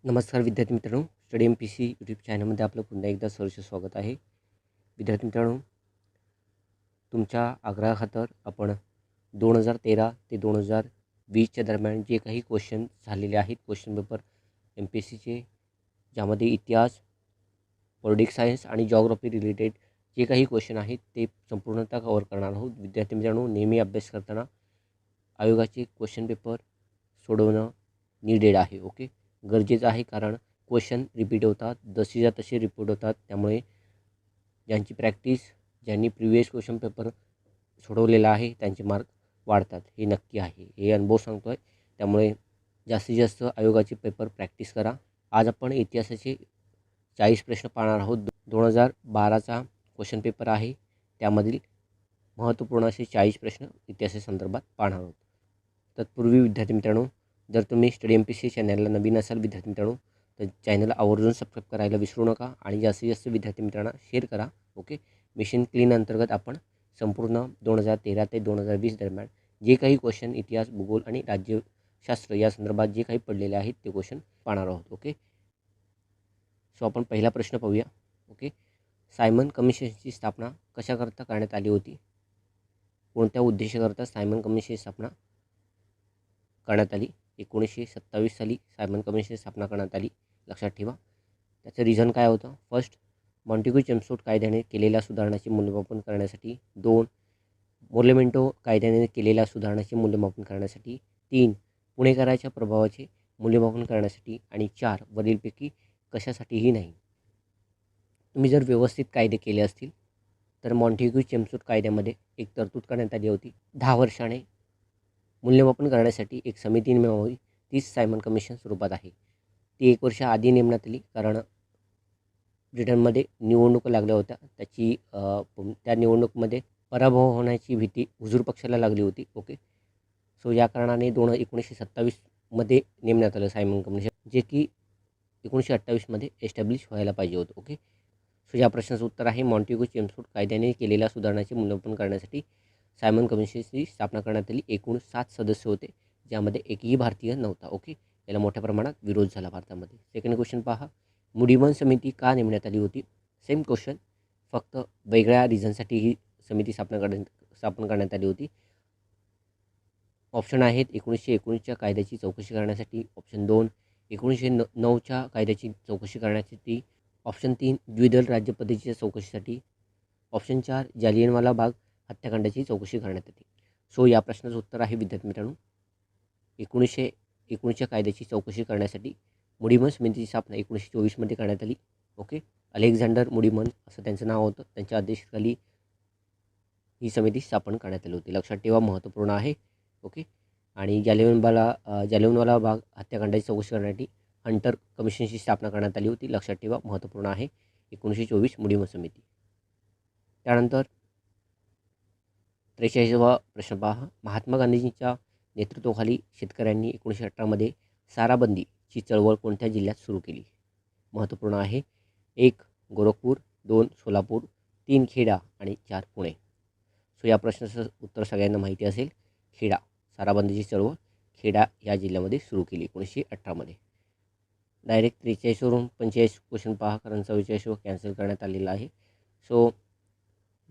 नमस्कार विद्यार्थी मित्रांनो, study M P C YouTube चॅनलमध्ये आपलं पुन्हा एकदा सहर्ष स्वागत आहे. विद्यार्थी मित्रांनो, तुमच्या आग्रहाखातर आपण 2013 ते 2020च्या दरम्यान जे काही क्वेश्चन झालेले आहेत, question paper M P S सीचे, ज्यामध्ये इतिहास, पॉलिटिक्स सायन्स आणि जॉग्राफी रिलेटेड जे काही क्वेश्चन आहेत ते संपूर्णतः कव्हर करणार आहोत. विद्यार्थी मित्रांनो, नेहमी अभ्यास करताना आयोगाचे क्वेश्चन पेपर सोडवणं नीडेड आहे. ओके, गरजेचं आहे, कारण क्वेश्चन रिपीट होतात, जशीच्या तसे रिपीट होतात. त्यामुळे ज्यांची प्रॅक्टिस, ज्यांनी प्रिव्हियस क्वेश्चन पेपर सोडवलेला आहे त्यांचे मार्क वाढतात, हे नक्की आहे, हे अनुभव सांगतो आहे. त्यामुळे जास्तीत जास्त आयोगाचे पेपर प्रॅक्टिस करा. आज आपण इतिहासाचे 40 प्रश्न पाहणार आहोत. 2012चा क्वेश्चन पेपर आहे, त्यामधील महत्त्वपूर्ण असे 40 प्रश्न इतिहासासंदर्भात पाहणार आहोत. तत्पूर्वी विद्यार्थी मित्रांनो, जर तुम्ही स्टडी एम पी सी चॅनलला नवीन असाल विद्यार्थी मित्रांनो, तर चॅनल आवर्जून सबस्क्राईब करायला विसरू नका आणि जास्तीत जास्त विद्यार्थी मित्रांना शेअर करा. ओके, मिशन क्लीन अंतर्गत आपण संपूर्ण 2013 ते 2020 दरम्यान जे काही क्वेश्चन इतिहास, भूगोल आणि राज्यशास्त्र या संदर्भात जे काही पडलेले आहेत ते क्वेश्चन पाहणार आहोत. ओके, सो आपण पहिला प्रश्न पाहूया. ओके, सायमन कमिशनची स्थापना कशाकरता करण्यात आली होती? कोणत्या उद्देशाकरता सायमन कमिशनची स्थापना करण्यात आली? 1927 साली सायमन कमिशनची स्थापना करण्यात आली, लक्षात ठेवा. त्याचं रिझन काय होतं? फर्स्ट, मॉन्टेग्यू चेम्स्फोर्ड कायद्याने केलेल्या सुधारणाचे मूल्यमापन करण्यासाठी. 2, मोर्लेमेंटो कायद्याने केलेल्या सुधारणाचे मूल्यमापन करण्यासाठी. 3, पुणेकराच्या प्रभावाचे मूल्यमापन करण्यासाठी. आणि 4, वरीलपैकी कशासाठीही नाही. तुम्ही जर व्यवस्थित कायदे केले असतील तर मॉन्टेग्यू चेम्स्फोर्ड कायद्यामध्ये एक तरतूद करण्यात आली होती, 10 वर्षाने मूल्यमापन करण्यासाठी एक समिती नेमावी. तीच सायमन कमिशन स्वरूपात आहे. ती 1 वर्ष आधी नेमण्यात आली, कारण ब्रिटनमध्ये निवडणुका लागल्या होत्या. त्या निवडणुकीमध्ये पराभव होण्याची भीती हुजूर पक्षाला लागली होती. ओके, सो या कारणाने 1927मध्ये नेमण्यात आलं सायमन कमिशन, जे की 1928मध्ये एस्टॅब्लिश व्हायला पाहिजे होतं. ओके, सो या प्रश्नाचं उत्तर आहे मॉन्टेग्यू चेम्स्फोर्ड कायद्याने केलेल्या सुधारणाचे मूल्यमापन करण्यासाठी सायमन कमिशनची स्थापना करण्यात आली. एकूण 7 सदस्य होते, ज्यामध्ये एकही भारतीय नव्हता. ओके, याला मोठ्या प्रमाणात विरोध झाला भारतामध्ये. सेकंड क्वेश्चन पहा, मुडीमन समिती का नेमण्यात आली होती? सेम क्वेश्चन, फक्त वेगळ्या रिझनसाठी ही समिती स्थापन करण्यात आली होती. ऑप्शन आहेत 1919च्या कायद्याची चौकशी करण्यासाठी. ऑप्शन 2, 1909च्या कायद्याची चौकशी करण्यासाठी. ऑप्शन 3, द्विदल राज्यपद्धतीच्या चौकशीसाठी. ऑप्शन 4, जालियनवाला बाग हत्याकांडाची चौकशी करण्यात आली. सो या प्रश्नाचं उत्तर आहे विद्यार्थी मित्रांनो 1919च्या कायद्याची चौकशी करण्यासाठी. मुडीमन समितीची स्थापना 1924मध्ये करण्यात आली. ओके, अलेक्झांडर मुडीमन असं त्यांचं नाव होतं, त्यांच्या अध्यक्षतेखाली ही समिती स्थापन करण्यात आली होती, लक्षात ठेवा, महत्त्वपूर्ण आहे. ओके, आणि जालियनवाला बाग हत्याकांडाची चौकशी करण्यासाठी हंटर कमिशनची स्थापना करण्यात आली होती, लक्षात ठेवा, महत्त्वपूर्ण आहे. 1924 मुडीमन समिती. त्यानंतर 43वा प्रश्न पहा, महात्मा गांधीजींच्या नेतृत्वाखाली शेतकऱ्यांनी 1918मध्ये साराबंदीची चळवळ कोणत्या जिल्ह्यात सुरू केली? महत्त्वपूर्ण आहे. 1, गोरखपूर, 2, सोलापूर, 3, खेडा आणि 4, पुणे. सो या प्रश्नाचं उत्तर सगळ्यांना माहिती असेल, खेडा. साराबंदीची चळवळ खेडा या जिल्ह्यामध्ये सुरू केली 1918मध्ये. डायरेक्ट 43वरून 45 क्वेश्चन पहा, कारण 44 कॅन्सल करण्यात आलेला आहे. सो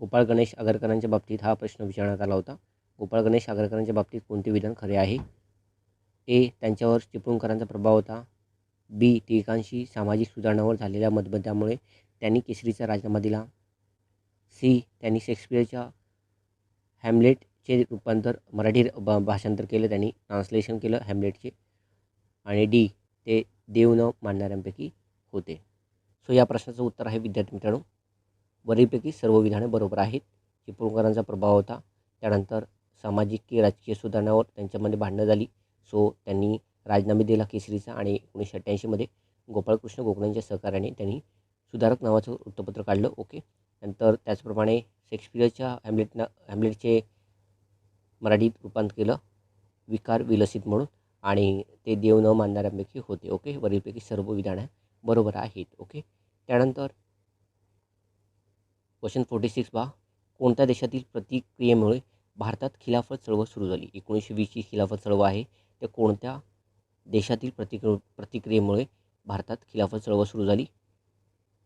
गोपाळ गणेश आगरकरांच्या बाबतीत हा प्रश्न विचारण्यात आला होता. गोपाळ गणेश आगरकरांच्या बाबतीत कोणते विधान खरे आहे? ए, त्यांच्यावर चिपळूणकरांचा प्रभाव होता. बी, टिळकांशी सामाजिक सुधारणांवर झालेल्या मतभेदामुळे त्यांनी केसरीचा राजीनामा दिला. सी, त्यांनी शेक्सपियरच्या हॅम्लेटचे रूपांतर मराठी भाषांतर केलं, त्यांनी ट्रान्सलेशन केलं हॅम्लेटचे. आणि डी, ते देव न मानणाऱ्यांपैकी होते. सो या प्रश्नाचं उत्तर आहे विद्यार्थी मित्रांनो, वरीलपैकी सर्व विधाने बरोबर आहेत. चिपळूणकरांचा प्रभाव होता, त्यानंतर सामाजिक की राजकीय सुधारणावर त्यांच्यामध्ये भांडणं झाली, सो त्यांनी राजीनामा दिला केसरीचा. आणि 1988मध्ये गोपाळकृष्ण गोखलेंच्या सहकार्याने त्यांनी सुधारक नावाचं वृत्तपत्र काढलं. ओके, नंतर त्याचप्रमाणे शेक्सपियरच्या हॅम्लेटचे मराठीत रूपांतर केलं विकार विलसित म्हणून, आणि ते देव न मानणाऱ्यांपैकी होते. ओके, वरीलपैकी सर्व विधानं बरोबर आहेत. ओके, त्यानंतर क्वेश्चन 46 पहा, कोणत्या देशातील प्रतिक्रियेमुळे भारतात खिलाफत चळवळ सुरू झाली? 1920ची खिलाफत चळवळ आहे, ते कोणत्या देशातील प्रतिक्रियेमुळे भारतात खिलाफत चळवळ सुरू झाली?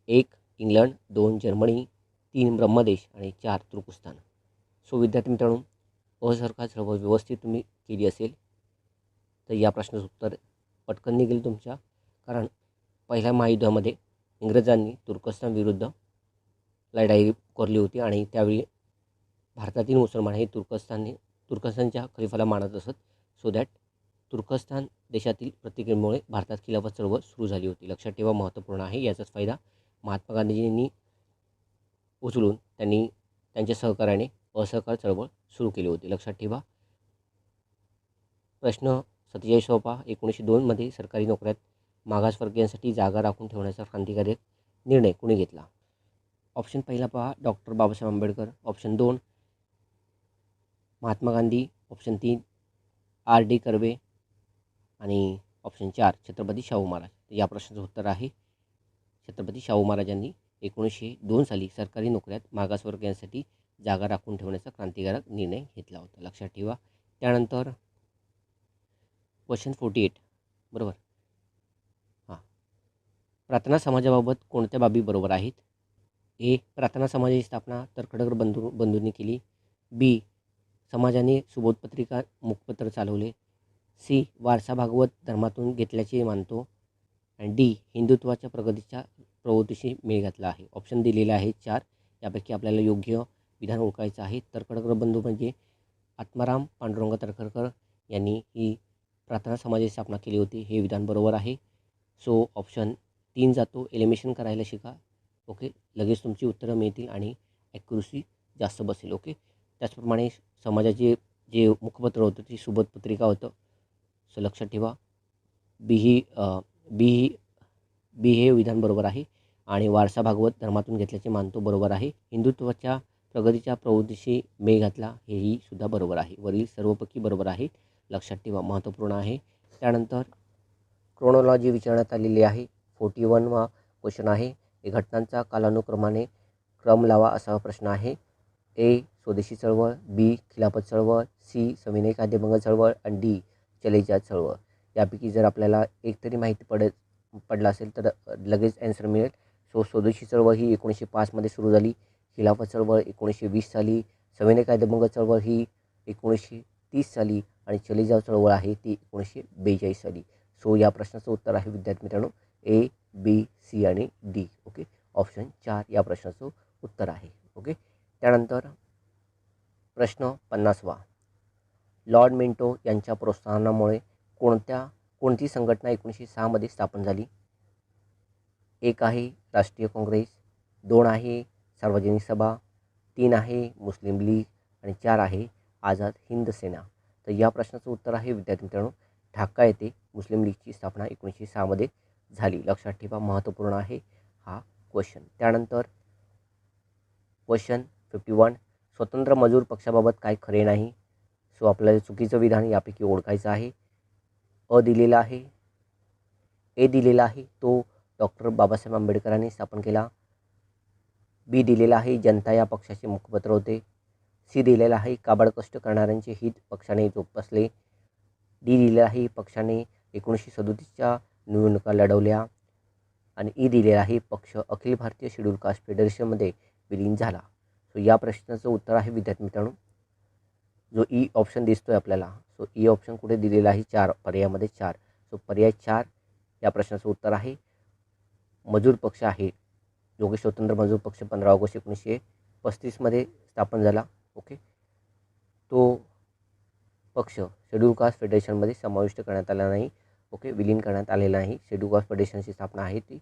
1 इंग्लंड, 2 जर्मनी, 3 ब्रह्मदेश आणि 4 तुर्कस्तान. सो विद्यार्थी मित्रांनो, असहकार चळवळ व्यवस्थित तुम्ही केली असेल तर या प्रश्नाचं उत्तर पटकन निघेल तुमच्या. कारण पहिल्या महायुद्धामध्ये इंग्रजांनी तुर्कस्तान विरुद्ध लढाई करली होती आणि त्यावेळी भारतातील मुसलमान हे तुर्कस्तानच्या खलिफाला मानत असत. सो दॅट तुर्कस्तान देशातील प्रतिक्रियेमुळे भारतात खिलाफत चळवळ सुरू झाली होती. लक्षात ठेवा, महत्त्वपूर्ण आहे. याचाच फायदा महात्मा गांधीजींनी उचलून त्यांनी त्यांच्या सहकार्याने असहकार चळवळ सुरू केली होती. लक्षात ठेवा. प्रश्न 47 पहा. 1902 सरकारी नोकऱ्यात मागासवर्गीयांसाठी जागा राखून ठेवण्याचा क्रांतिकारी निर्णय कुणी घेतला? ऑप्शन पहिला पहा, doctor Babasaheb Ambedkar. Option 2 Mahatma Gandhi. Option 3 R.D. Karve आणि ऑप्शन 4 छत्रपती शाहू महाराज. तर या प्रश्नाचं उत्तर आहे छत्रपती शाहू महाराजांनी 1902 साली सरकारी नोकऱ्यात मागासवर्गीयांसाठी जागा राखून ठेवण्याचा क्रांतिकारक निर्णय घेतला होता. लक्षात ठेवा. त्यानंतर क्वेश्चन 48 बरोबर. प्रार्थना समाजाबाबत कोणत्या बाबी बरोबर आहेत? ए, प्रार्थना समाजाची स्थापना तर्खडकर बंधूंनी केली. बी, समाजाने सुबोधपत्रिका मुखपत्र चालवले. सी, वारसा भागवत धर्मातून घेतल्याचे मानतो. आणि डी, हिंदुत्वाच्या प्रवृत्तीशी मेळ घातला आहे. ऑप्शन दिलेले आहेत 4. यापैकी आपल्याला योग्य विधान ओळखायचं आहे. तर्खडकर बंधू म्हणजे आत्माराम पांडुरंग तर्खडकर यांनी ही प्रार्थना समाजाची स्थापना केली होती. हे विधान बरोबर आहे. सो ऑप्शन 3 जातो. एलिमिनेशन करायला शिका. ओके, लगेच तुमची उत्तरं मिळतील आणि ॲक्युरसी जास्त बसेल. ओके, त्याचप्रमाणे समाजाचे जे मुखपत्र होतं ती सुबोधपत्रिका होतं. सो लक्षात ठेवा. बी हे विधान बरोबर आहे. आणि वारसा भागवत धर्मातून घेतल्याचे मानतो बरोबर आहे. हिंदुत्वाच्या प्रगतीच्या प्रवृत्तीशी मेळ घातला हेही सुद्धा बरोबर आहे. वरील सर्वपैकी बरोबर आहे. लक्षात ठेवा, महत्त्वपूर्ण आहे. त्यानंतर क्रोनॉलॉजी विचारण्यात आलेली आहे. 41वा क्वेश्चन आहे. घटनांचा कालानुक्रमाने क्रम लावा असा प्रश्न आहे. ए, स्वदेशी चळवळ. बी, खिलाफत चळवळ. सी, सविनय कायदेभंग चळवळ. आणि डी, चलेजा चळवळ. यापैकी जर आपल्याला एक तरी माहिती पडला असेल तर लगेच ॲन्सर मिळेल. सो स्वदेशी चळवळ ही 1905 सुरू झाली. खिलाफत चळवळ 1920 साली. सविनय कायदेभंग चळवळ ही 1930 साली. आणि चलेजाव चळवळ आहे ती 1942 साली. सो या प्रश्नाचं उत्तर आहे विद्यार्थी मित्रांनो ए, बी, सी आणि डी. ओके, ऑप्शन 4 या प्रश्नाचं उत्तर आहे. ओके, त्यानंतर प्रश्न 50वा. लॉर्ड मिंटो यांच्या प्रोत्साहनामुळे कोणती संघटना 1906 स्थापन झाली? 1 आहे राष्ट्रीय काँग्रेस. 2 आहे सार्वजनिक सभा. 3 आहे मुस्लिम लीग. आणि 4 आहे आझाद हिंद सेना. तर या प्रश्नाचं उत्तर आहे विद्यार्थी मित्रांनो ढाका येथे मुस्लिम लीगची स्थापना 1906 झाली. लक्षात ठेवा, महत्त्वपूर्ण आहे हा क्वेश्चन. त्यानंतर क्वेश्चन 51. स्वतंत्र मजूर पक्षाबाबत काय खरे नाही? सो आपल्याला चुकीचं विधान यापैकी ओळखायचं आहे. अ दिलेला आहे. ए दिलेला आहे तो डॉक्टर बाबासाहेब आंबेडकरांनी स्थापन केला. बी दिलेला आहे जनता या पक्षाचे मुखपत्र होते. सी दिलेला आहे काबाड कष्ट करणाऱ्यांचे हित पक्षाने जोपासले. डी दिलेला आहे पक्षाने 1937च्या निवडणुका लढवल्या. आणि ई दिलेला आहे पक्ष अखिल भारतीय शेड्यूल कास्ट फेडरेशनमध्ये विलीन झाला. सो या प्रश्नाचं उत्तर आहे विद्यार्थी मित्रांनो जो ई ऑप्शन दिसतो आहे आपल्याला. सो ई ऑप्शन कुठे दिलेला आहे? 4 पर्यायामध्ये 4. सो पर्याय 4 या प्रश्नाचं उत्तर आहे. मजूर पक्ष आहे जो की स्वतंत्र मजूर पक्ष 15 ऑगस्ट 1935 स्थापन झाला. ओके, तो पक्ष शेड्यूल कास्ट फेडरेशनमध्ये समाविष्ट करण्यात आला नाही. ओके, विलीन करण्यात आलेला नाही. शेड्यूल कास्ट फेडरेशनची स्थापना आहे ती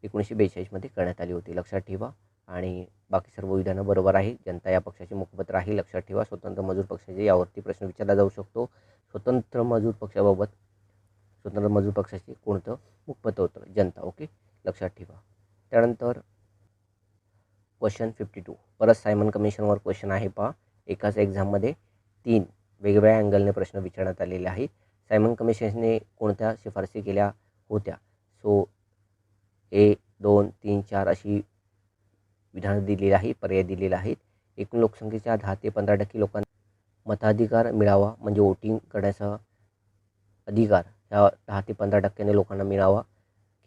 1942 करण्यात आली होती. लक्षात ठेवा. आणि बाकी सर्व विधानं बरोबर आहे. जनता या पक्षाचे मुखपत्र आहे. लक्षात ठेवा. स्वतंत्र मजूर पक्षाचे यावरती प्रश्न विचारला जाऊ शकतो. स्वतंत्र मजूर पक्षाचे कोणतं मुखपत्र होतं? जनता. ओके, लक्षात ठेवा. त्यानंतर क्वेश्चन 52. परत सायमन कमिशनवर क्वेश्चन आहे पहा. एकाच एक्झाममध्ये 3 वेगवेगळ्या अँगलने प्रश्न विचारण्यात आलेले आहेत. सायमन कमिशनने कोणत्या शिफारसी केल्या होत्या? सो 1, 2, 3, 4 अशी विधानं दिलेली आहे. पर्याय दिलेले आहेत. एकूण लोकसंख्येच्या 10 ते 15% लोकांना मताधिकार मिळावा म्हणजे वोटिंग करण्याचा अधिकार ह्या 10 ते 15% लोकांना मिळावा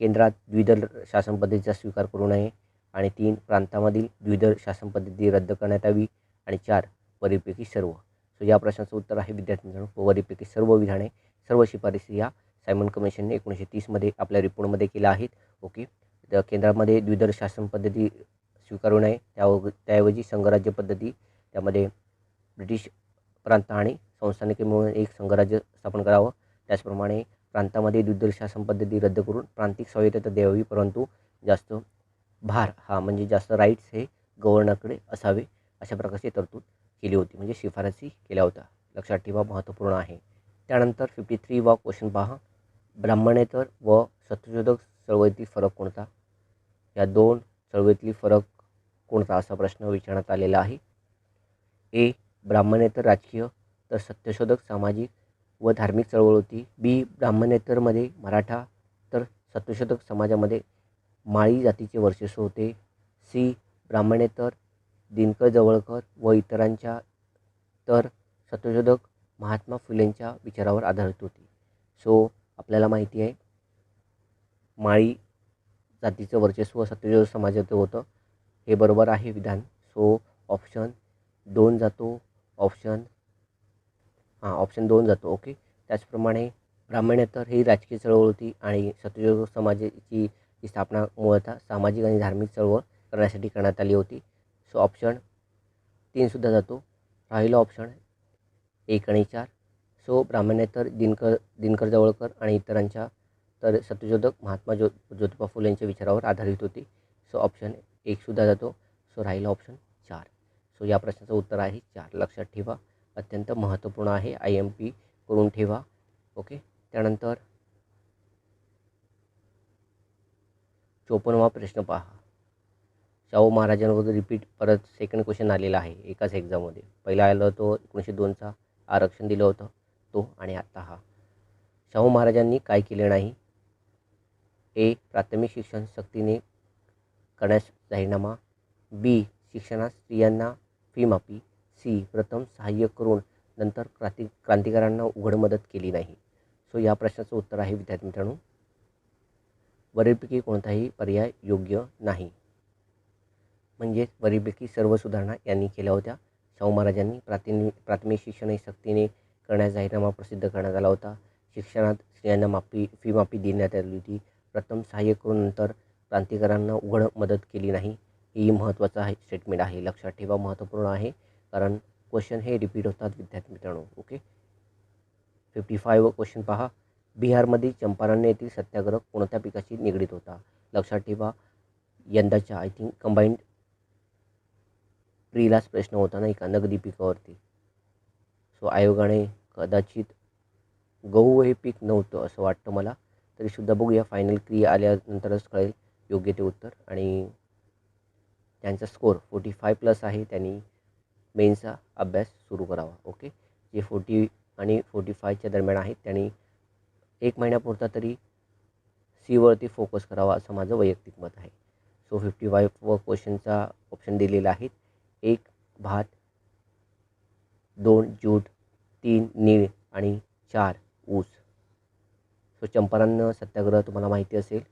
केंद्रात द्विदल शासन पद्धतीचा स्वीकार करू नये. आणि 3 प्रांतामधील द्विदल शासन पद्धती रद्द करण्यात यावी. आणि 4 वरीलपैकी सर्व. सो या प्रश्नाचं उत्तर आहे विद्यार्थी मित्रांनो वरीलपैकी सर्व विधाने, सर्व शिफारसी या सायमन कमिशनने 1930मध्ये आपल्या रिपोर्टमध्ये केल्या आहेत. ओके. तर केंद्रामध्ये द्विदल शासन पद्धती स्वीकारू नये, त्याऐवजी संघराज्य पद्धती, त्यामध्ये ब्रिटिश प्रांत आणि संस्थानिके मिळून एक संघराज्य स्थापन करावं. त्याचप्रमाणे प्रांतामध्ये द्विदल शासन पद्धती रद्द करून प्रांतिक स्वायत्तता द्यावी, परंतु जास्त भार म्हणजे जास्त राईट्स हे गव्हर्नरकडे असावे, अशा प्रकारची तरतूद केली होती, म्हणजे शिफारसी केल्या होत्या. लक्षात ठेवा, महत्त्वपूर्ण आहे. त्यानंतर 53वा क्वेश्चन पहा. ब्राह्मणेतर व सत्यशोधक चळवळीतील फरक कोणता? या 2 चळवळीतील फरक कोणता असा प्रश्न विचारण्यात आलेला आहे. ए. ब्राह्मणेतर राजकीय तर सत्यशोधक सामाजिक व धार्मिक चळवळ होती. बी. ब्राह्मणेतरमध्ये मराठा तर सत्यशोधक समाजामध्ये माळी जातीचे वर्चस्व होते. सी. ब्राह्मणेतर दिनकर जवळकर व इतरांच्या तर सत्यशोधक महात्मा फुलेंच्या विचारावर आधारित होती. सो आपल्याला माहिती आहे माळी जातीचं वर्चस्व सत्यशोधक समाजात होतं, हे बरोबर आहे विधान. सो ऑप्शन 2 जातो. ऑप्शन 2 जातो. ओके. त्याचप्रमाणे ब्राह्मणेतर ही राजकीय चळवळ होती आणि सत्यशोधक समाजाची ही स्थापना मूळतः सामाजिक आणि धार्मिक चळवळ करण्यासाठी करण्यात आली होती. सो ऑप्शन 3 सुद्धा जातो. राहिलं ऑप्शन 1 आणि 4. सो ब्राह्मणेतर दिनकर जवळकर आणि इतरांच्या तर सत्यशोधक महात्मा ज्योतिबा फुले यांच्या विचारावर आधारित होती. सो ऑप्शन 1 सुद्धा जातो. सो राहिलं ऑप्शन 4. सो या प्रश्नाचं उत्तर आहे 4. लक्षात ठेवा, अत्यंत महत्त्वपूर्ण आहे, IMP करून ठेवा. ओके. त्यानंतर 54वा प्रश्न पहा. शाहू महाराजांवर रिपीट परत सेकंड क्वेश्चन आलेला आहे एकाच एक्झाममध्ये. पहिला आलं तो 1902चा आरक्षण दिलं होतं तो, आणि आत्ता हा. शाहू महाराजांनी काय केले नाही? ए. प्राथमिक शिक्षण सक्तीने करण्यास जाहीरनामा. बी. शिक्षणात स्त्रियांना फी माफी. सी. प्रथम सहाय्य करून नंतर क्रांतिकारांना उघड मदत केली नाही. सो या प्रश्नाचं उत्तर आहे विद्यार्थी मित्रांनो वरीलपैकी कोणताही पर्याय योग्य नाही. म्हणजेच वरीलपैकी सर्व सुधारणा यांनी केल्या होत्या. शाहू महाराजांनी प्राथमिक शिक्षण हे सक्तीने करण्यास जाहीरनामा प्रसिद्ध करण्यात आला होता. शिक्षणात स्त्रियांना फी माफी देण्यात आली होती. प्रथम सहाय्य करून नंतर क्रांतिकारांना उघड मदत केली नाही. ही महत्त्वाचं आहे स्टेटमेंट आहे. लक्षात ठेवा, महत्त्वपूर्ण आहे, कारण क्वेश्चन हे रिपीट होतात विद्यार्थी मित्रांनो. ओके. 55वा क्वेश्चन पहा. बिहारमधील चंपारण येथील सत्याग्रह कोणत्या पिकाशी निगडीत होता? लक्षात ठेवा, यंदाच्या आय थिंक कंबाईंड प्रीलाच प्रश्न होता नाही का, नगदी पिकावरती. सो आयोगाने कदाचित गहू हे पीक नव्हतं असं वाटतं मला, तरीसुद्धा बघूया, फायनल क्रिया आल्यानंतरच कळेल योग्य ते उत्तर. आणि त्यांचा स्कोर 45+ आहे. त्यांनी मेन्सचा अभ्यास सुरू करावा. ओके. जे 40 आणि 45च्या दरम्यान आहेत त्यांनी 1 महिन्यापुरता तरी सीवरती फोकस करावा असं माझं वैयक्तिक मत आहे. सो 55व क्वेश्चनचा ऑप्शन दिलेला आहेत. 1 भात, 2 ज्यूट, 3 नीळ आणि 4 ऊस. सो चंपारण सत्याग्रह तुम्हाला माहिती असेल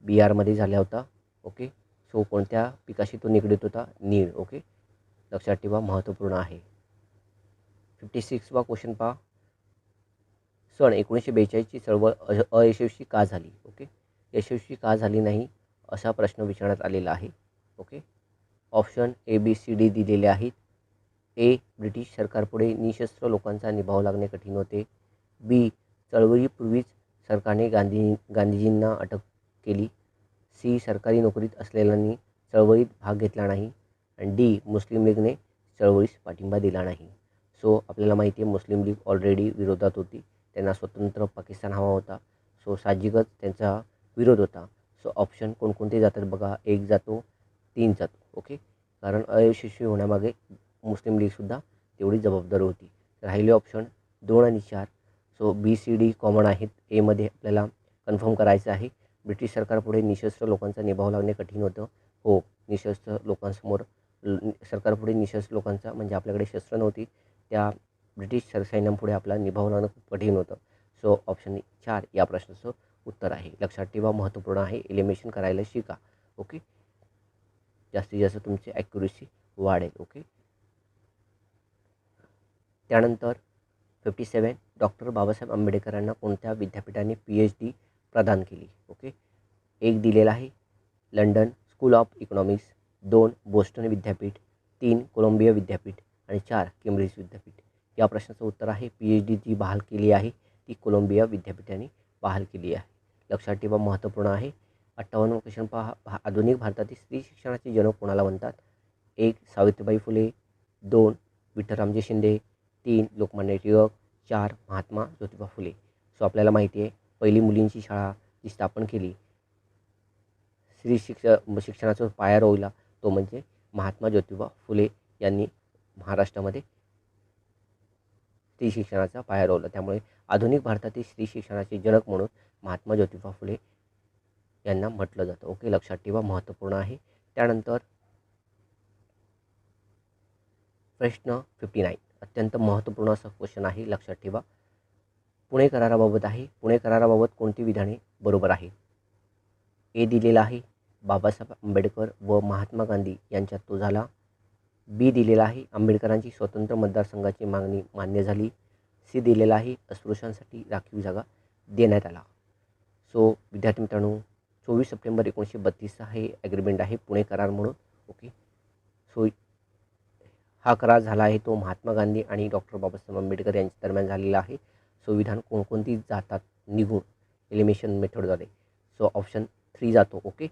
बिहारमध्ये झाला होता. ओके. सो कोणत्या पिकाशी तो निगडीत होता? नीळ. ओके. लक्षात ठेवा, महत्त्वपूर्ण आहे. 56वा क्वेश्चन पहा. सन 1942ची चळवळ अयशस्वी का झाली? ओके. यशस्वी का झाली नाही असा प्रश्न विचारण्यात आलेला आहे. ओके. ऑप्शन ABCD दिलेले आहेत. ए. ब्रिटिश सरकारपुढे निशस्त्र लोकांचा निभाव लागणे कठीण होते. बी. चळवळीपूर्वीच सरकारने गांधीजींना अटक केली. सी. सरकारी नोकरीत असलेल्यांनी चळवळीत भाग घेतला नाही. आणि डी. मुस्लिम लीगने चळवळीस पाठिंबा दिला नाही. सो आपल्याला माहिती आहे मुस्लिम लीग ऑलरेडी विरोधात होती, त्यांना स्वतंत्र पाकिस्तान हवा होता. सो साहजिकच त्यांचा विरोध होता. सो ऑप्शन कोणकोणते जातात बघा. 1 जातो, 3 जातो. ओके. कारण अयशस्वी होण्यामागे मुस्लिम लीगसुद्धा तेवढी जबाबदार होती. राहिले ऑप्शन 2 आणि 4. सो BCD कॉमन आहेत. एमध्ये आपल्याला कन्फर्म करायचं आहे. ब्रिटिश सरकारपुढे निशस्त्र लोकांचा निभाव लागणे कठीण होतं. हो, निशस्त्र लोकांसमोर सरकारपुढे निशस्त्र लोकांचा म्हणजे आपल्याकडे शस्त्र नव्हती, त्या ब्रिटिश सैन्यापुढे आपला निभाव लागणं खूप कठीण होतं. सो ऑप्शन 4 या प्रश्नाचं उत्तर आहे. लक्षात ठेवा, महत्त्वपूर्ण आहे. एलिमिनेशन करायला शिका. ओके, जास्तीत जास्त तुमची ॲक्युरेसी वाढेल. ओके, त्यानंतर 57 डॉक्टर बाबासाहेब आंबेडकरांना कोणत्या विद्यापीठाने PhD प्रदान केली. ओके, एक दिलेला आहे London school of economics, 2 Boston विद्यापीठ, 3 कोलंबिया विद्यापीठ आणि 4 केम्ब्रिज विद्यापीठ. या प्रश्नाचं उत्तर आहे PhD जी बहाल केली आहे ती कोलंबिया विद्यापीठाने बहाल केली आहे. लक्षात ठेवा, महत्त्वपूर्ण आहे. 58 क्वेश्चन पहा. आधुनिक भारतातील स्त्री शिक्षणाचे जनक कोणाला म्हणतात. 1 सावित्रीबाई फुले, 2 विठ्ठलरामजी शिंदे, 3 लोकमान्य टिळक, 4 महात्मा ज्योतिबा फुले. सो आपल्याला माहिती आहे पहिली मुलींची शाळा जी स्थापन केली स्त्री शिक्षणाचा पाया रोवला तो म्हणजे महात्मा ज्योतिबा फुले यांनी महाराष्ट्रामध्ये स्त्री शिक्षणाचा पाया रोवला. त्यामुळे आधुनिक भारतातील स्त्री शिक्षणाचे जनक म्हणून महात्मा ज्योतिबा फुले यांना म्हटलं जातं. ओके, लक्षात ठेवा, महत्त्वपूर्ण आहे. त्यानंतर प्रश्न 59 अत्यंत महत्त्वपूर्ण असा क्वेश्चन आहे. लक्षात ठेवा, पुणे कराराबाबत आहे. पुणे कराराबाबत कोणती विधाने बरोबर आहे. ए दिलेला आहे बाबासाहेब आंबेडकर व महात्मा गांधी यांच्यात तो झाला. बी दिलेला आहे आंबेडकरांची स्वतंत्र मतदारसंघाची मागणी मान्य झाली. सी दिलेला आहे अस्पृश्यांसाठी राखीव जागा देण्यात आला. सो विद्यार्थी मित्रांनो, 24 सप्टेंबर 1932 हे ॲग्रीमेंट आहे पुणे करार म्हणून. ओके, सो हा करार झाला आहे तो महात्मा गांधी आणि डॉक्टर बाबासाहेब आंबेडकर यांच्या दरम्यान झालेला आहे. संविधान कोणकोणती जातात निघून एलिमिनेशन मेथडद्वारे. सो ऑप्शन 3 जातो. ओके,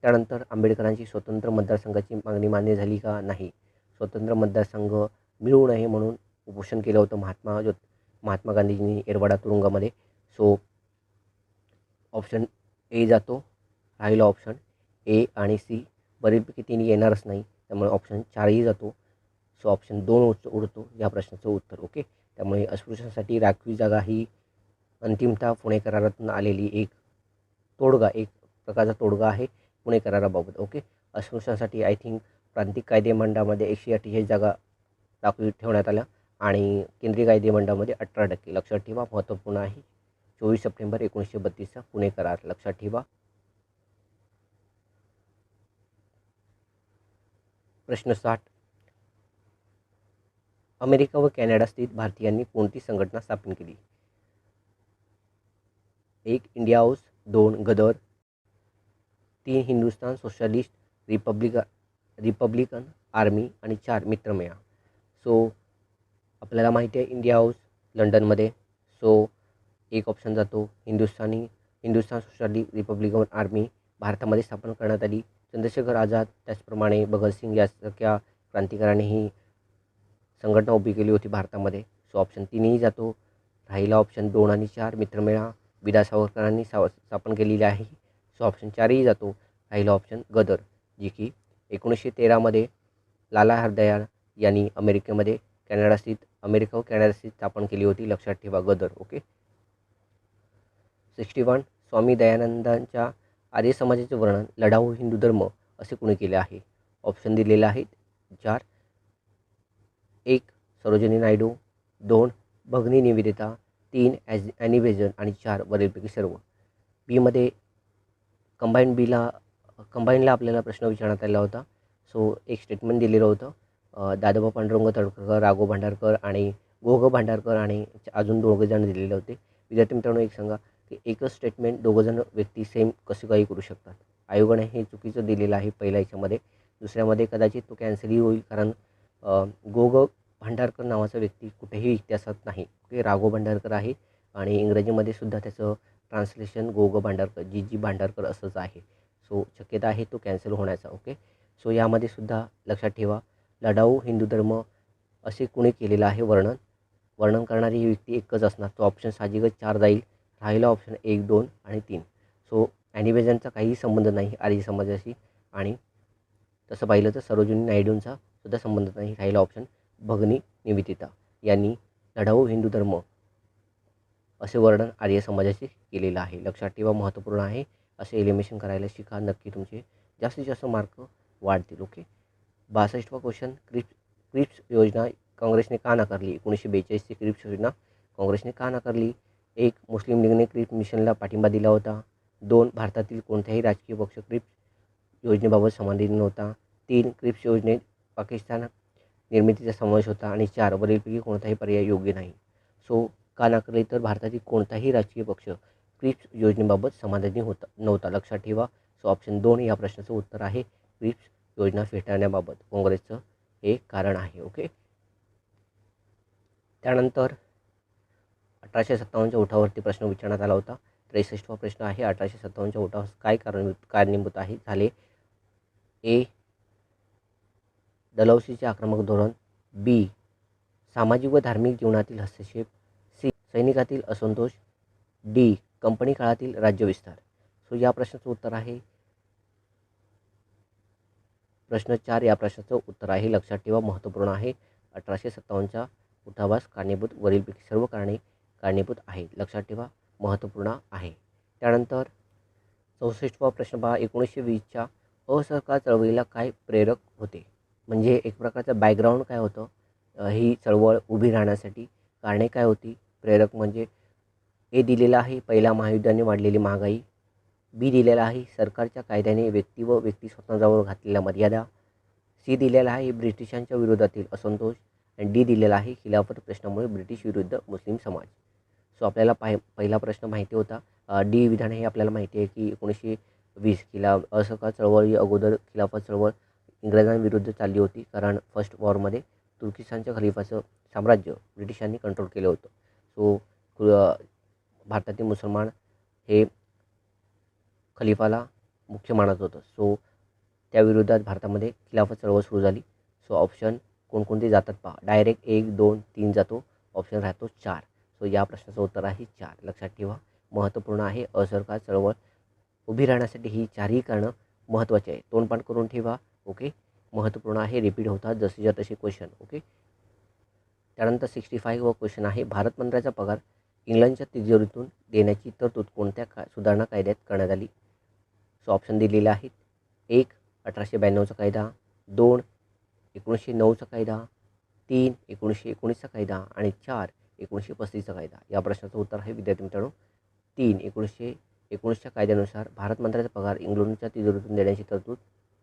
त्यानंतर आंबेडकरांची स्वतंत्र मतदारसंघाची मागणी मान्य झाली का नाही. स्वतंत्र मतदारसंघ मिळू नये म्हणून उपोषण केलं होतं महात्मा गांधींनी एरवाडा तुरुंगामध्ये. सो ऑप्शन ए जातो. राहिला ऑप्शन ए आणि सी. बरेचपैकी तिन्ही येणारच नाही, त्यामुळे ऑप्शन 4ही जातो. सो ऑप्शन 2 उडतो या प्रश्नाचं उत्तर. ओके, त्यामुळे अस्पृश्यांसाठी राखीव जागा ही अंतिमतः पुणे करारातून आलेली एक प्रकारचा तोडगा आहे पुणे कराराबाबत. ओके, अस्पृश्यांसाठी आय थिंक प्रांतिक कायदेमंडळामध्ये 148 जागा राखीव ठेवण्यात आल्या आणि केंद्रीय कायदेमंडळामध्ये 18%. लक्षात ठेवा, महत्त्वपूर्ण आहे. 24 सप्टेंबर 1932 पुणे करार. लक्षात ठेवा. प्रश्न 60 अमेरिका व कॅनडा स्थित भारतीयांनी कोणती संघटना स्थापन केली. 1 इंडिया हाऊस, 2 गदर, 3 हिंदुस्थान सोशलिस्ट रिपब्लिकन आर्मी आणि 4 मित्रमेळा. सो आपल्याला माहिती आहे इंडिया हाऊस लंडनमध्ये. सो एक ऑप्शन जातो. हिंदुस्थान सोशलिस्ट रिपब्लिकन आर्मी भारतामध्ये स्थापन करण्यात आली. चंद्रशेखर आझाद त्याचप्रमाणे भगतसिंग यासारख्या क्रांतिकारांनी ही संघटना उभी केली होती भारतामध्ये. सो ऑप्शन 3ही जातो. राहिला ऑप्शन 2 आणि 4 मित्रमेळा विदा सावरकरांनी स्थापन केलेली आहे. सो ऑप्शन 4ही जातो. राहिला ऑप्शन गदर जी की 1913 लाला हरदयाल यांनी अमेरिका व कॅनडा स्थित स्थापन केली होती. लक्षात ठेवा, गदर. ओके, 61 स्वामी दयानंदांच्या आर्य समाजाचे वर्णन लढाऊ हिंदू धर्म असे कोणी केले आहे. ऑप्शन दिलेले आहेत 4. 1 सरोजिनी नायडू, 2 भगिनी निवेदिता, 3 ॲनी बेझंट आणि 4 वरीलपैकी सर्व. बीमध्ये कंबाईनला आपल्याला प्रश्न विचारण्यात आला होता. सो एक स्टेटमेंट दिलेलं होतं. दादोबा पांडुरंग तळखरकर, राघव भांडारकर आणि गोग भांडारकर आणि अजून 2 जण दिलेले होते. विद्यार्थी मित्रांनो, एक सांगा की एकच स्टेटमेंट 2 जण व्यक्ती सेम कसे काही करू शकतात. आयोगाने हे चुकीचं दिलेलं आहे पहिल्या याच्यामध्ये. दुसऱ्यामध्ये कदाचित तो कॅन्सलही होईल, कारण गोग भांडारकर नावाचा व्यक्ती कुठेही इतिहासात नाही. ओके, राघव भांडारकर आहे आणि इंग्रजीमध्ये सुद्धा त्याचं ट्रान्सलेशन गोग भांडारकर जी भांडारकर असंच आहे. सो शक्यता आहे तो कॅन्सल होण्याचा. ओके, सो यामध्ये सुद्धा लक्षात ठेवा लढाऊ हिंदू धर्म असे कुणी केलेलं आहे वर्णन करणारी ही व्यक्ती एकच असणार. तो ऑप्शन साहजिकच 4 जाईल. राहिला ऑप्शन 1, 2 आणि 3. सो ॲनी बेझंटचा काहीही संबंध नाही आर्य समाजाशी आणि तसं पाहिलं तर सरोजिनी नायडूंचा सुद्धा संबंध नाही. राहिला ऑप्शन भगिनी निवेदिता यांनी लढाऊ हिंदू धर्म असे वर्णन आर्य समाजाशी केलेलं आहे. लक्षात ठेवा, महत्त्वपूर्ण आहे. असे एलिमिनेशन करायला शिका. नक्की तुमचे जास्तीत जास्त मार्क वाढतील. ओके, 62वा क्वेश्चन क्रिप्स योजना काँग्रेसने का नाकारली. 1942ची क्रिप्स योजना काँग्रेसने का नाकारली. 1. मुस्लिम लीगने क्रिप्स मिशनला पाठिंबा दिला होता. 2. भारतातील कोणत्याही राजकीय पक्ष क्रिप्स योजनेबाबत समाधानी नव्हता. 3. क्रिप्स योजनेत पाकिस्तान निर्मितीचा समावेश होता. आणि 4. वरीलपैकी कोणताही पर्याय योग्य नाही. सो का नाकारले तर भारतातील कोणताही राजकीय पक्ष क्रिप्स योजनेबाबत समाधानी नव्हता. लक्षात ठेवा. सो ऑप्शन 2 या प्रश्नाचं उत्तर आहे. क्रिप्स योजना फेटाळण्याबाबत काँग्रेसचं हे कारण आहे. ओके. त्यानंतर 1857च्या उठावावरती प्रश्न विचारण्यात आला होता. 63वा प्रश्न आहे. 1857च्या उठावास काय कारणीभूत आहे झाले? ए. डलहौसीचे आक्रमक धोरण. बी. सामाजिक व धार्मिक जीवनातील हस्तक्षेप. सी. सैनिकातील असंतोष. डी. कंपनी काळातील राज्यविस्तार. सो या प्रश्नाचं उत्तर आहे प्रश्न 4 या प्रश्नाचं उत्तर आहे. लक्षात ठेवा, महत्त्वपूर्ण आहे. 1857च्या उठावास कारणीभूत वरीलपैकी सर्व कारणे कारणीभूत आहेत. लक्षात ठेवा, महत्त्वपूर्ण आहे. त्यानंतर 64वा प्रश्न पहा. 1920च्या असहकार चळवळीला काय प्रेरक होते? म्हणजे एक प्रकारचं बॅकग्राऊंड काय होतं ही चळवळ उभी राहण्यासाठी? कारणे काय होती? प्रेरक म्हणजे ए दिलेला आहे पहिल्या महायुद्धाने वाढलेली महागाई. बी दिलेला आहे सरकारच्या कायद्याने व्यक्ती व व्यक्ती स्वातंत्र्यावर घातलेल्या मर्यादा. सी दिलेला आहे ब्रिटिशांच्या विरोधातील असंतोष. आणि डी दिलेला आहे खिलाफत प्रश्नामुळे ब्रिटिश विरुद्ध मुस्लिम समाज. सो आपल्याला पहिला प्रश्न माहिती होता. डी विधान हे आपल्याला माहिती आहे की 1920 असहकार चळवळी अगोदर खिलाफत चळवळ इंग्रजांविरुद्ध चालली होती. कारण फर्स्ट वॉरमध्ये तुर्किस्तानच्या खलिफाचं साम्राज्य ब्रिटिशांनी कंट्रोल केलं होतं. सो भारतातील मुसलमान हे खलिफाला मुख्य मानत होतं. सो त्याविरोधात भारतामध्ये खिलाफत चळवळ सुरू झाली. सो ऑप्शन कोणकोणते जातात पहा. डायरेक्ट 1, 2, 3 जातो. ऑप्शन राहतो 4. सो या प्रश्नाचं उत्तर आहे 4. लक्षात ठेवा, महत्त्वपूर्ण आहे. असहकार चळवळ उभी राहण्यासाठी ही चारही कारणं महत्त्वाची आहे. तोंडपाठ करून ठेवा. ओके, महत्त्वपूर्ण आहे. रिपीट होतात जसेच्या तसे क्वेश्चन. ओके. त्यानंतर 65वा क्वेश्चन आहे. भारत मंत्र्याचा पगार इंग्लंडच्या तिजोरीतून देण्याची तरतूद कोणत्या सुधारणा कायद्यात करण्यात आली? सो ऑप्शन दिलेले आहेत. 1. 1892चा कायदा. 2. 1909चा कायदा. 3. 1919चा कायदा. आणि 4. 1935चा कायदा. या प्रश्नाचं उत्तर आहे विद्यार्थी मित्रांनो 3. 1919च्या कायद्यानुसार भारत मंत्र्याचा पगार इंग्लंडच्या तिजोरीतून देण्याची तरतूद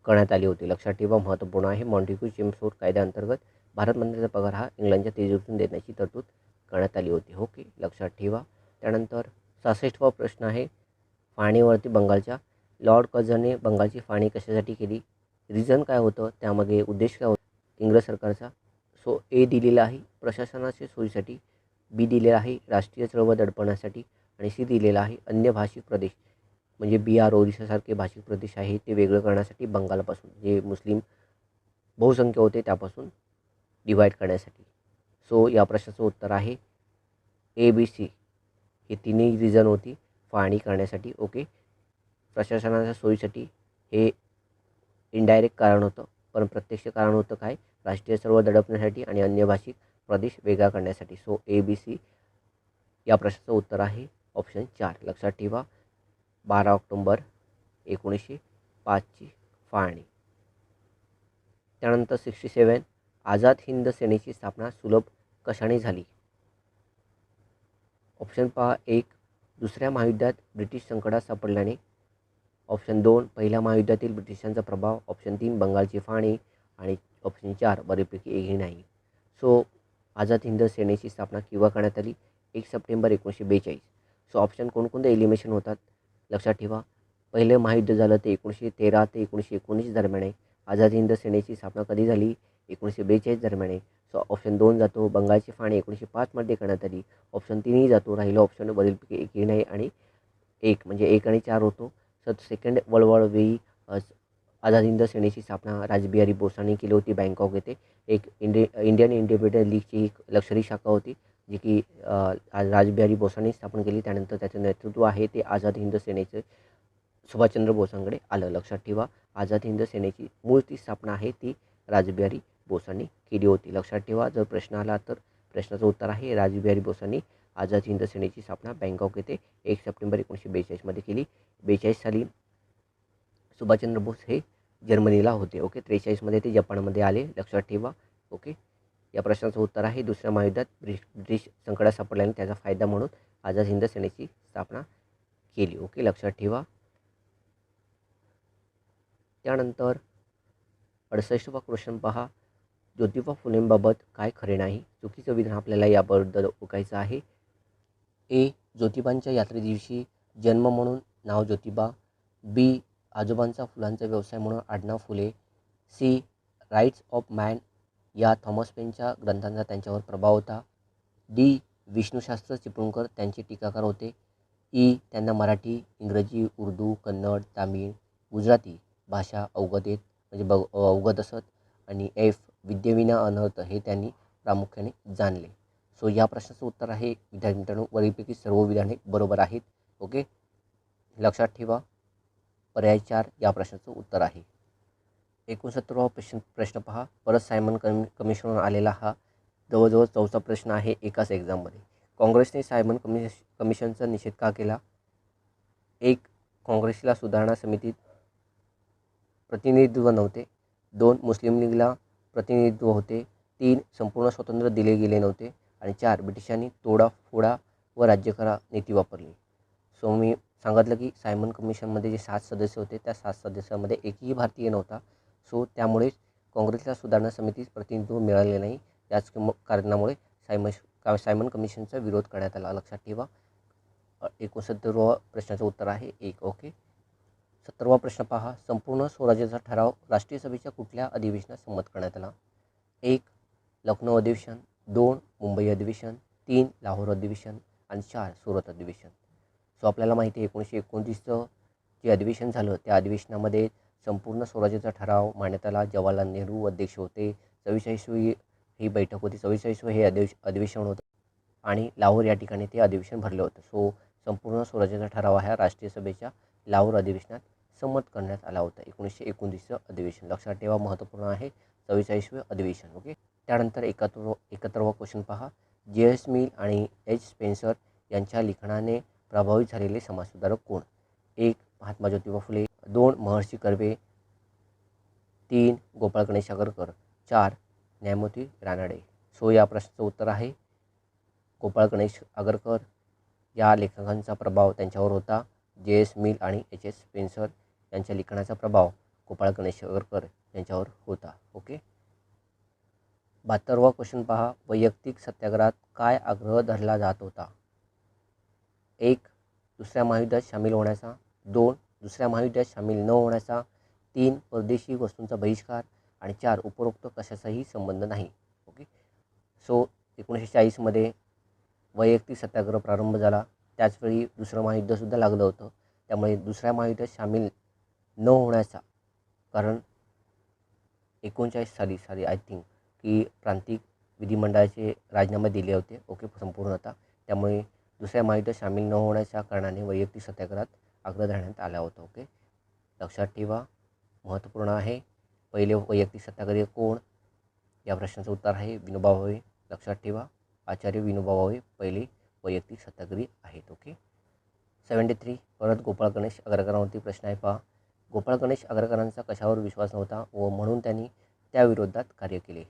करण्यात आली होती. लक्षात ठेवा, महत्त्वपूर्ण आहे. मॉन्टेग्यू चेम्सफोर्ड कायद्याअंतर्गत भारत मंत्र्याचा पगार हा इंग्लंडच्या तिजोरीतून देण्याची तरतूद करण्यात आली होती. ओके, लक्षात ठेवा. त्यानंतर 66वा प्रश्न आहे. फाळणीवरती बंगालच्या लॉर्ड कर्झनने बंगालची फाळणी कशासाठी केली? रिझन काय होतं? त्यामध्ये उद्देश काय होता इंग्रज सरकारचा? सो ए दिलेला आहे प्रशासनाच्या सोयीसाठी. बी दिलेला आहे राष्ट्रीय चळवळ दडपण्यासाठी. आणि सी दिलेला आहे अन्य भाषिक प्रदेश म्हणजे बिहार, ओरिसासारखे भाषिक प्रदेश आहे ते वेगळं करण्यासाठी, बंगालपासून जे मुस्लिम बहुसंख्य होते त्यापासून डिवाईड करण्यासाठी. सो या प्रश्नाचं उत्तर आहे ए, बी, सी हे तिन्ही रिझन होती फाळणी करण्यासाठी. ओके, प्रशासनाच्या सोयीसाठी हे इनडायरेक्ट कारण होतं, पण प्रत्यक्ष कारण होतं काय? राष्ट्रीय चळवळ दडपण्यासाठी आणि अन्य भाषिक प्रदेश वेगळा करण्यासाठी. सो ए, बी, सी या प्रश्नाचं उत्तर आहे ऑप्शन 4. लक्षात ठेवा, 12 ऑक्टोंबर 1905ची फाळणी. त्यानंतर 67 आझाद हिंद सेनेची स्थापना सुलभ कशाने झाली? ऑप्शन पहा. 1. दुसऱ्या महायुद्धात ब्रिटिश संकटात सापडल्याने. ऑप्शन 2. पहिल्या महायुद्धातील ब्रिटिशांचा प्रभाव. ऑप्शन 3. बंगालची फाळणी. आणि ऑप्शन 4 बऱ्यापैकी एकही नाही. सो आझाद हिंद सेनेची स्थापना केव्हा करण्यात आली? 1 सप्टेंबर 1942. सो ऑप्शन कोणकोणते एलिमिनेशन होतात लक्षात ठेवा. पहिलं महायुद्ध झालं ते 1913 ते 1919 दरम्यान आहे. आझाद हिंद सेनेची स्थापना कधी झाली? 1942 दरम्यान आहे. सो ऑप्शन 2 जातो. बंगालची फाळणी 1905मध्ये करण्यात आली. ऑप्शन 3ही जातो. राहिलं ऑप्शन वरीलपैकी एकही नाही आणि 1 म्हणजे 1 आणि 4 होतो. सेकंड वर्ल्ड वॉर वेळी आझाद हिंद सेनेची स्थापना राजबिहारी बोसांनी केली होती बँकॉक येथे. एक इंडियन इंडिपेंडंट लीगची एक लष्करी शाखा होती जी की राजबिहारी बोसांनी स्थापन केली. त्यानंतर त्याचं नेतृत्व आहे ते आझाद हिंद सेनेचे सुभाषचंद्र बोसांकडे आलं. लक्षात ठेवा, आझाद हिंद सेनेची मूळ ती स्थापना आहे ती राजबिहारी बोसांनी केली होती. लक्षात ठेवा, जर प्रश्न आला तर प्रश्नाचं उत्तर आहे राजबिहारी बोसांनी आझाद हिंद सेनेची स्थापना बँकॉक येथे 1 सप्टेंबर 1942मध्ये केली. 42 साली सुभाषचंद्र बोस हे जर्मनीला होते. ओके, 43मध्ये ते जपानमध्ये आले. लक्षात ठेवा. ओके, या प्रश्नाचं उत्तर आहे दुसऱ्या महायुद्धात ब्रिटिश संकटात सापडल्याने त्याचा फायदा म्हणून आझाद हिंद सेनेची स्थापना केली. ओके, लक्षात ठेवा. त्यानंतर 68वा क्वेश्चन पहा. ज्योतिबा फुलेंबाबत काय खरे नाही? चुकीचं विधान आपल्याला याबद्दल ओळखायचं आहे. ए. ज्योतिबांच्या यात्रेदिवशी जन्म म्हणून नाव ज्योतिबा. बी. आजोबांचा फुलांचा व्यवसाय म्हणून आडनाव फुले. सी. राईट्स ऑफ मॅन या थॉमस पेनच्या ग्रंथांचा त्यांच्यावर प्रभाव होता. डी. विष्णुशास्त्र चिपळूणकर त्यांचे टीकाकार होते. ई. त्यांना मराठी, इंग्रजी, उर्दू, कन्नड, तामिळ, गुजराती भाषा अवगत असत. आणि एफ. विद्येविना अनर्थ हे त्यांनी प्रामुख्याने जाणले. सो या प्रश्नाचं उत्तर आहे विद्यार्थी मित्रांनो, वरीलपैकी सर्व विधाने बरोबर आहेत. ओके, लक्षात ठेवा. पर्याय 4 या प्रश्नाचं उत्तर आहे. 69वा प्रश्न पहा. परत सायमन कमिशनवर आलेला हा जवळजवळ 4था प्रश्न आहे एकाच एक्झाममध्ये. काँग्रेसने सायमन कमिशनचा निषेध का केला? 1. काँग्रेसला सुधारणा समितीत प्रतिनिधित्व नव्हते. 2. मुस्लिम लीगला प्रतिनिधित्व होते. 3. संपूर्ण स्वातंत्र्य दिले गेले नव्हते. आणि 4. ब्रिटिशांनी तोडाफोडा व राज्य करा नीती वापरली. सो मी सांगितलं की सायमन कमिशनमध्ये जे 7 सदस्य होते त्या 7 सदस्यामध्ये एकही भारतीय नव्हता. सो त्यामुळेच काँग्रेसला सुधारणा समितीत प्रतिनिधित्व मिळाले नाही. याच कारणामुळे सायमन कमिशनचा विरोध करण्यात आला. लक्षात ठेवा. 69वा प्रश्नाचं उत्तर आहे 1. ओके, 70वा प्रश्न पहा. संपूर्ण स्वराज्याचा ठराव राष्ट्रीय सभेच्या कुठल्या अधिवेशनात संमत करण्यात आला? 1. लखनौ अधिवेशन. 2. मुंबई अधिवेशन. 3. लाहोर अधिवेशन. आणि 4. सुरत अधिवेशन. सो आपल्याला माहिती आहे 1929चं जे अधिवेशन झालं त्या अधिवेशनामध्ये संपूर्ण स्वराज्याचा ठराव मांडण्यात आला. जवाहरलाल नेहरू अध्यक्ष होते. 44वी ही बैठक होती. 44वे हे अधिवेशन होतं आणि लाहोर या ठिकाणी ते अधिवेशन भरलं होतं. सो संपूर्ण स्वराज्याचा ठराव हा राष्ट्रीय सभेच्या लाहोर अधिवेशनात संमत करण्यात आला होता. 1929चं अधिवेशन. लक्षात ठेवा, महत्त्वपूर्ण आहे 44वे अधिवेशन. ओके, त्यानंतर 71वा क्वेश्चन पहा. जे.एस. मिल आणि एच. स्पेन्सर यांच्या लिखाणाने प्रभावित झालेले समाजसुधारक कोण? 1. महात्मा ज्योतिबा फुले. 2. महर्षी कर्वे. 3. गोपाळ गणेश आगरकर. 4. न्यायमूर्ती रानडे. सो या प्रश्नाचं उत्तर आहे गोपाळ गणेश आगरकर. या लेखकांचा प्रभाव त्यांच्यावर होता. जे.एस. मिल आणि एच. स्पेन्सर यांच्या लिखाणाचा प्रभाव गोपाळ गणेश आगरकर यांच्यावर होता. ओके, 72वा क्वेश्चन पहा. वैयक्तिक सत्याग्रहात काय आग्रह धरला जात होता? 1. दुसऱ्या महायुद्धात सामील होण्याचा. 2. दुसऱ्या महायुद्धात सामील न होण्याचा. 3. परदेशी वस्तूंचा बहिष्कार. आणि 4. उपरोक्त कशाचाही संबंध नाही. ओके, सो 1940मध्ये वैयक्तिक सत्याग्रह प्रारंभ झाला. त्याचवेळी दुसरं महायुद्धसुद्धा लागलं होतं. त्यामुळे दुसऱ्या महायुद्धात सामील न होण्याचा कारण 39 साली आय थिंक की प्रांतिक विधिमंडळाचे राजीनामे दिले होते. ओके, संपूर्णतः. त्यामुळे दुसऱ्या महायुद्धात सामील न होण्याच्या कारणाने वैयक्तिक सत्याग्रहात आग्रह धरण्यात आला होता. ओके, लक्षात ठेवा, महत्त्वपूर्ण आहे. पहिले वैयक्तिक सत्याग्रही कोण? या प्रश्नाचं उत्तर आहे विनोबा भावे. लक्षात ठेवा, आचार्य विनोबा भावे पहिले वैयक्तिक सत्याग्रही आहेत. ओके, 73. परत गोपाळ गणेश आगरकरांवरती प्रश्न आहे पहा. गोपाळ गणेश आगरकरांचा कशावर विश्वास नव्हता व म्हणून त्यांनी त्याविरोधात कार्य केले?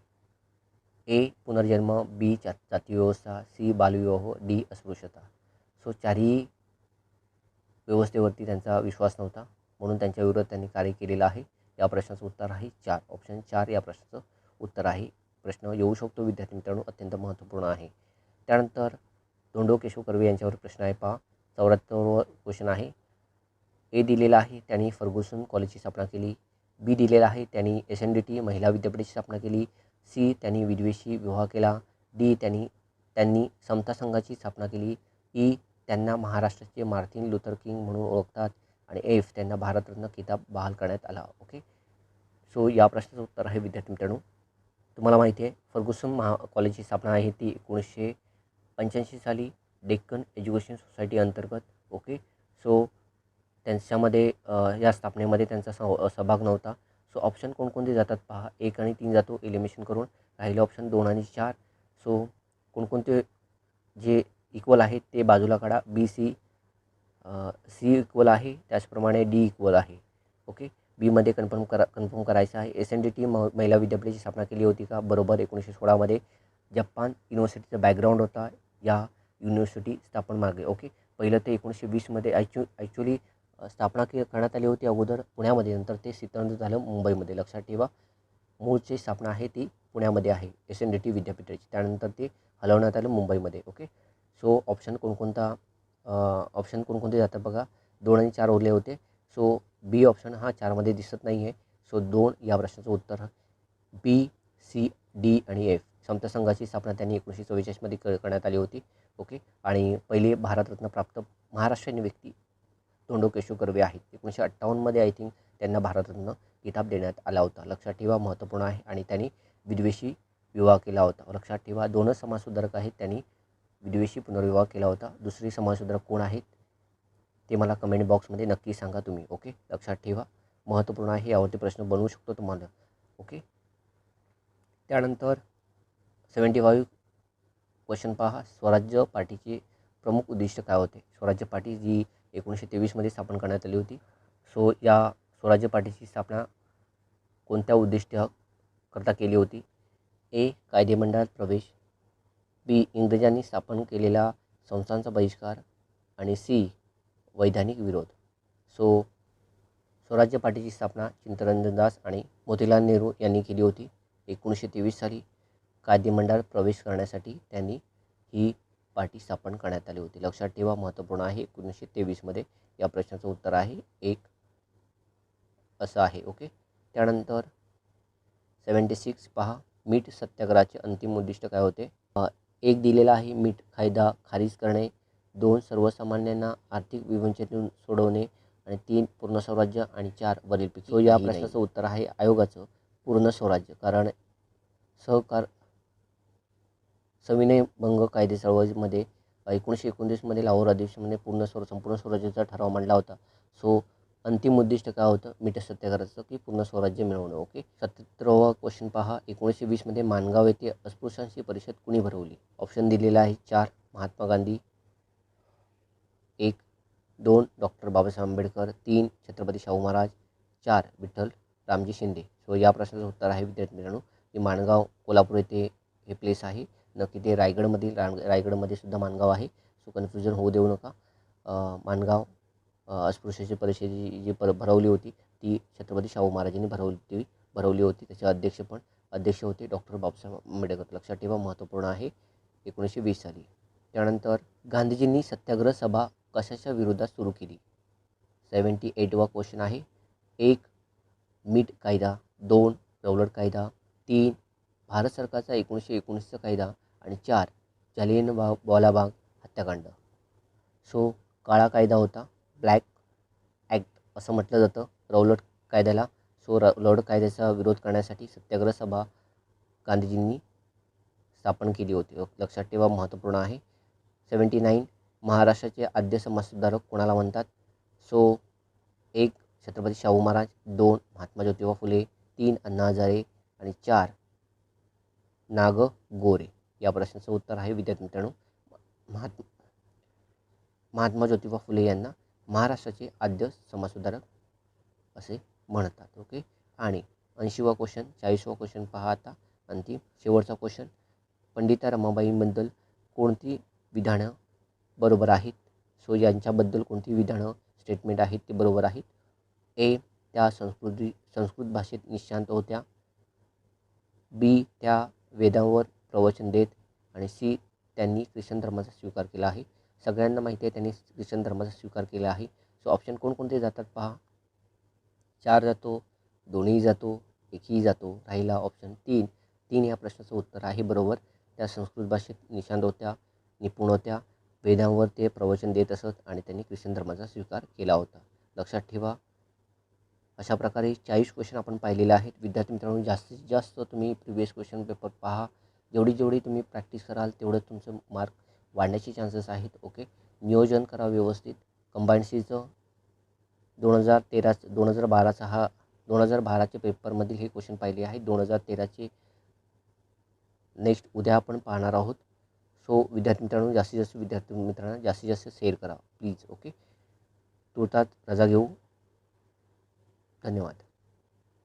ए. पुनर्जन्म. बी. जाती व्यवस्था. सी. बालविवाह. डी. अस्पृश्यता. सो चारही व्यवस्थेवरती त्यांचा विश्वास नव्हता म्हणून त्यांच्या विरोधात त्यांनी कार्य केलेलं आहे. या प्रश्नाचं उत्तर आहे 4. ऑप्शन 4 या प्रश्नाचं उत्तर आहे. प्रश्न येऊ शकतो विद्यार्थी मित्रांनो, अत्यंत महत्त्वपूर्ण आहे. त्यानंतर धोंडो केशव कर्वे यांच्यावर प्रश्न आहे पहा. 74वा क्वेश्चन आहे. ए दिलेला आहे त्यांनी फर्ग्युसन कॉलेजची स्थापना केली. बी दिलेला आहे त्यांनी SNDT महिला विद्यापीठाची स्थापना केली. सी. त्यांनी विधवेशी विवाह केला. डी. त्यांनी समता संघाची स्थापना केली. ई. त्यांना महाराष्ट्राचे मार्टिन लुथर किंग म्हणून ओळखतात. आणि एफ. त्यांना भारतरत्न किताब बहाल करण्यात आला. ओके, सो या प्रश्नाचं उत्तर आहे विद्यार्थी मित्रांनो, तुम्हाला माहिती आहे फर्ग्युसन कॉलेजची स्थापना आहे ती 1985 साली डेक्कन एज्युकेशन सोसायटी अंतर्गत. ओके, सो त्यांच्यामध्ये या स्थापनेमध्ये त्यांचा सहभाग नव्हता. सो ऑप्शन कोणकोणते जातात पहा. 1 आणि 3 जातो एलिमिनेशन करून. राहिले ऑप्शन 2 आणि 4. सो कोणकोणते जे इक्वल आहेत ते बाजूला काढा. बी. सी इक्वल आहे, त्याचप्रमाणे डी इक्वल आहे. ओके, बीमध्ये कन्फर्म करायचं आहे. SNDT महिला विद्यापीठाची स्थापना केली होती का? बरोबर, 1916मध्ये. जपान युनिव्हर्सिटीचा बॅकग्राऊंड होता या युनिव्हर्सिटी स्थापन मार्ग. ओके, पहिलं ते 1920मध्ये ॲक्च्युली स्थापना करण्यात आली होती अगोदर पुण्यामध्ये, नंतर ते स्थानांतरित झालं मुंबईमध्ये. लक्षात ठेवा, मूळची स्थापना आहे ती पुण्यामध्ये आहे SNDT विद्यापीठाची, त्यानंतर ते हलवण्यात आलं मुंबईमध्ये. ओके, सो ऑप्शन कोणकोणते जातात बघा, 2 आणि 4 उरले होते. सो बी ऑप्शन हा 4मध्ये दिसत नाही आहे. सो 2 या प्रश्नाचं उत्तर बी, सी, डी आणि एफ. समता संघाची स्थापना त्यांनी 1944मध्ये करण्यात आली होती. ओके, आणि पहिले भारतरत्न प्राप्त महाराष्ट्रीयन व्यक्ती धोंडो केशव कर्वे आहेत. 1958मध्ये आय थिंक त्यांना भारतरत्न किताब देण्यात आला होता. लक्षात ठेवा, महत्त्वपूर्ण आहे. आणि त्यांनी विधवेशी विवाह केला होता. लक्षात ठेवा, 2च समाजसुधारक आहेत, त्यांनी विधवेशी पुनर्विवाह केला होता. दुसरे समाजसुधारक कोण आहेत ते मला कमेंट बॉक्समध्ये नक्की सांगा तुम्ही. ओके, लक्षात ठेवा, महत्त्वपूर्ण आहे, यावरती प्रश्न बनवू शकतो तुम्हाला. ओके, त्यानंतर 75 क्वेश्चन पहा, स्वराज्य पार्टीचे प्रमुख उद्दिष्ट काय होते? स्वराज्य पार्टी जी 1923मध्ये स्थापन करण्यात आली होती. सो या स्वराज्य पार्टीची स्थापना कोणत्या उद्दिष्टाकरता केली होती? ए, कायदेमंडळात प्रवेश, बी, इंग्रजांनी स्थापन केलेल्या संस्थांचा बहिष्कार, आणि सी, वैधानिक विरोध. सो स्वराज्य पार्टीची स्थापना चित्तरंजन दास आणि मोतीलाल नेहरू यांनी केली होती 1923 साली. कायदेमंडळात प्रवेश करण्यासाठी त्यांनी ही पार्टी स्थापन करण्यात आली होती. लक्षात ठेवा, महत्त्वपूर्ण आहे, 1923मध्ये. या प्रश्नाचं उत्तर आहे 1 असं आहे. ओके, त्यानंतर 76 पहा, मीठ सत्याग्रहाचे अंतिम उद्दिष्ट काय होते? 1 दिलेला आहे, मीठ कायदा खारिज करणे, 2 सर्वसामान्यांना आर्थिक विवंचनेतून सोडवणे, आणि 3 पूर्ण स्वराज्य, आणि 4 वरीलपैकी. सो या प्रश्नाचं उत्तर आहे आयोगाचं पूर्ण स्वराज्य. कारण सविनय भंग कायदे चळवळीमध्ये 1929मध्ये लाहोर अधिवेशनामध्ये संपूर्ण स्वराज्याचा ठराव मांडला होता. सो अंतिम उद्दिष्ट काय होतं मीठ सत्याग्रहाचं? की पूर्ण स्वराज्य मिळवणं. ओके, 77वा क्वेश्चन पहा, 1920मध्ये माणगाव येथे अस्पृश्यांची परिषद कुणी भरवली? ऑप्शन दिलेला आहे 4 महात्मा गांधी, 1, 2 डॉक्टर बाबासाहेब आंबेडकर, 3 छत्रपती शाहू महाराज, 4 विठ्ठल रामजी शिंदे. सो या प्रश्नाचं उत्तर आहे विद्यार्थी मित्रांनो की माणगाव कोल्हापूर येथे हे प्लेस आहे. नक्की ते रायगडमध्ये सुद्धा माणगाव आहे. सो कन्फ्युजन होऊ देऊ नका. माणगाव अस्पृश्याची परिषद जी भरवली होती ती छत्रपती शाहू महाराजांनी भरवली होती. त्याचे अध्यक्ष होते डॉक्टर बाबासाहेब आंबेडकर. लक्षात ठेवा, महत्त्वपूर्ण आहे, 1920 साली. त्यानंतर गांधीजींनी सत्याग्रह सभा कशाच्या विरोधात सुरू केली? 78वा क्वेश्चन आहे. 1 मीठ कायदा, 2 रौलट कायदा, 3 भारत सरकारचा 1919चा कायदा, आणि 4 जालियनवाला बाग हत्याकांड. सो काळा कायदा होता, ब्लॅक ॲक्ट असं म्हटलं जातं रौलट कायद्याला. सो रौलट कायद्याचा विरोध करण्यासाठी सत्याग्रह सभा गांधीजींनी स्थापन केली होती. लक्षात ठेवा, महत्त्वपूर्ण आहे. 79 महाराष्ट्राचे आद्य समाजसुधारक कोणाला म्हणतात? सो 1 छत्रपती शाहू महाराज, 2 महात्मा ज्योतिबा फुले, 3 अण्णा हजारे, आणि 4 नाग गोरे. या प्रश्नाचं उत्तर आहे विद्यार्थी मित्रांनो महात्मा ज्योतिबा फुले यांना महाराष्ट्राचे आद्य समाजसुधारक असे म्हणतात. ओके, आणि 80वा क्वेश्चन, 40वा क्वेश्चन पहा आता, अंतिम शेवटचा क्वेश्चन. पंडिता रमाबाईंबद्दल कोणती विधानं बरोबर आहेत? सो यांच्याबद्दल कोणती विधानं स्टेटमेंट आहेत ते बरोबर आहेत? ए, त्या संस्कृत भाषेत निशांत होत्या, बी, त्या वेदांवर प्रवचन देत, आणि सी, त्यांनी ख्रिश्चन धर्माचा स्वीकार केला आहे. सगळ्यांना माहिती आहे त्यांनी ख्रिश्चन धर्माचा स्वीकार केला आहे. सो ऑप्शन कोणकोणते जातात पहा. 4 जातो, 2ही जातो, 1ही जातो, राहिला ऑप्शन 3. 3 या प्रश्नाचं उत्तर आहे बरोबर. त्या संस्कृत भाषेत निशांत होत्या, निपुण होत्या, वेदांवर ते प्रवचन देत असत, आणि त्यांनी ख्रिश्चन धर्माचा स्वीकार केला होता. लक्षात ठेवा, अशा प्रकारे 40 क्वेश्चन आपण पाहिलेले आहेत. विद्यार्थी मित्रांनो, जास्तीत जास्त तुम्ही प्रिव्हियस क्वेश्चन पेपर पहा. जेवढी तुम्ही प्रॅक्टिस कराल तेवढं तुमचं मार्क वाढण्याचे चान्सेस आहेत. ओके, नियोजन करा व्यवस्थित. कंबाईंड सीचं 2012चे पेपरमधील हे क्वेश्चन पाहिले आहेत. 2013चे नेक्स्ट उद्या आपण पाहणार आहोत. सो विद्यार्थी मित्रांनो, जास्तीत जास्त शेअर करा प्लीज. ओके, तुर्तास रजा घेऊ. धन्यवाद.